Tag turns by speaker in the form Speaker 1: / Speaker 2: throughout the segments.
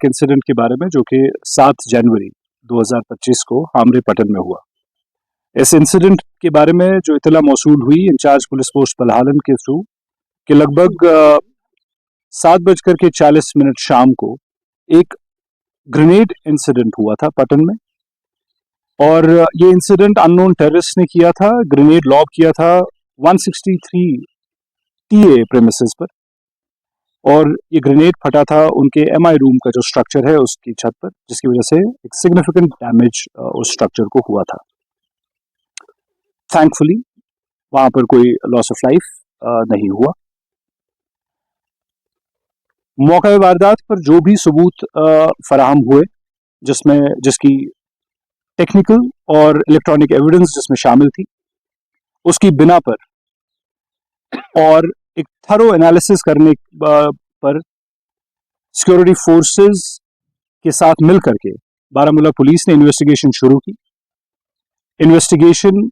Speaker 1: एक इंसिडेंट के बारे में जो कि 7 जनवरी 2025 को हामरे पटन में हुआ। इस इंसिडेंट के बारे में जो इतला मौसूल हुई इंचार्ज पुलिस पोस्ट पलहालन के थ्रू कि लगभग 7:40 शाम को एक ग्रेनेड इंसिडेंट हुआ था पटन में, और ये इंसिडेंट अननोन टेररिस्ट ने किया था। ग्रेनेड लॉब किया था 163 TA प्रेमिसेस पर, और ये ग्रेनेड फटा था उनके MI रूम का जो स्ट्रक्चर है उसकी छत पर, जिसकी वजह से एक सिग्निफिकेंट डैमेज उस स्ट्रक्चर को हुआ था। थैंकफुली वहां पर कोई लॉस ऑफ लाइफ नहीं हुआ। मौका वारदात पर जो भी सबूत फराहम हुए, जिसकी टेक्निकल और इलेक्ट्रॉनिक एविडेंस जिसमें शामिल थी, उसकी बिना पर और एक थरो एनालिसिस करने पर सिक्योरिटी फोर्सेस के साथ मिलकर के बारामूला पुलिस ने इन्वेस्टिगेशन शुरू की। इन्वेस्टिगेशन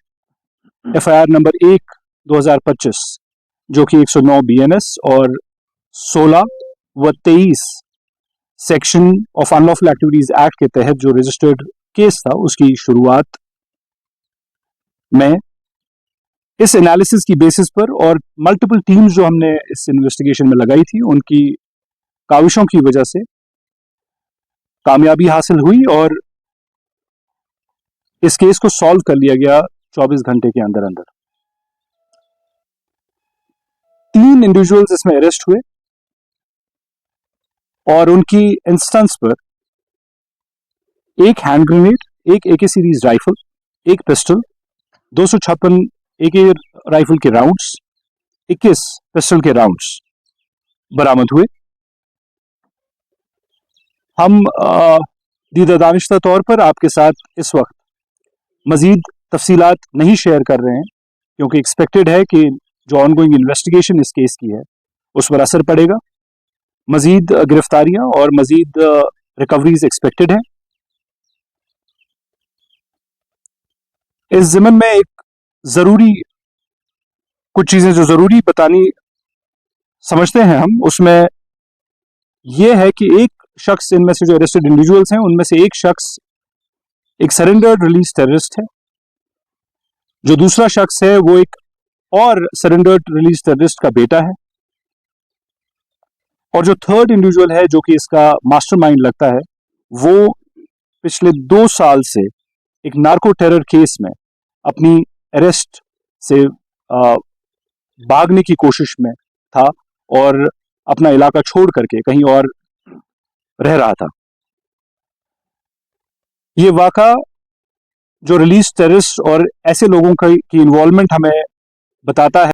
Speaker 1: FIR नंबर 1 2025 जो कि 109 BNS और 16 व 23 section of unlawful activities act के तहत जो रजिस्टर्ड केस था, उसकी शुरुआत में इस एनालिसिस की बेसिस पर और मल्टीपल टीम्स जो हमने इस इन्वेस्टिगेशन में लगाई थी, उनकी काविशों की वजह से कामयाबी हासिल हुई और इस केस को सॉल्व कर लिया गया 24 घंटे के अंदर अंदर। 3 इंडिविजुअल्स इसमें अरेस्ट हुए और उनकी इंस्टेंस पर एक हैंड ग्रेनेड, एक AK सीरीज राइफल, एक पिस्टल, 256 AK राइफल के राउंड्स, 21 पिस्टल के राउंड्स बरामद हुए। हम दीदा दानिश्ता तौर पर आपके साथ इस वक्त मजीद तफसीलात नहीं शेयर कर रहे हैं, क्योंकि एक्सपेक्टेड है कि जो ऑनगोइंग इन्वेस्टिगेशन इस केस की है उस पर असर पड़ेगा। मजीद गिरफ्तारियां और मजीद रिकवरीज एक्सपेक्टेड हैं। इस ज़िमन में कुछ चीजें जो जरूरी बतानी समझते हैं हम, उसमें यह है कि एक शख्स, इनमें से जो अरेस्टेड इंडिविजुअल्स हैं उनमें से एक शख्स एक सरेंडर्ड रिलीज टेररिस्ट है। जो दूसरा शख्स है वो एक और सरेंडर्ड रिलीज टेररिस्ट का बेटा है, और जो थर्ड इंडिविजुअल है जो कि इसका मास्टरमाइंड लगता है, वो पिछले 2 साल से एक नार्को टेरर केस में अपनी अरेस्ट से भागने की कोशिश में था और अपना इलाका छोड़ करके कहीं और रह रहा था। ये वाक़ा जो रिलीज टेररिस्ट और ऐसे लोगों की इन्वॉल्वमेंट हमें बताता है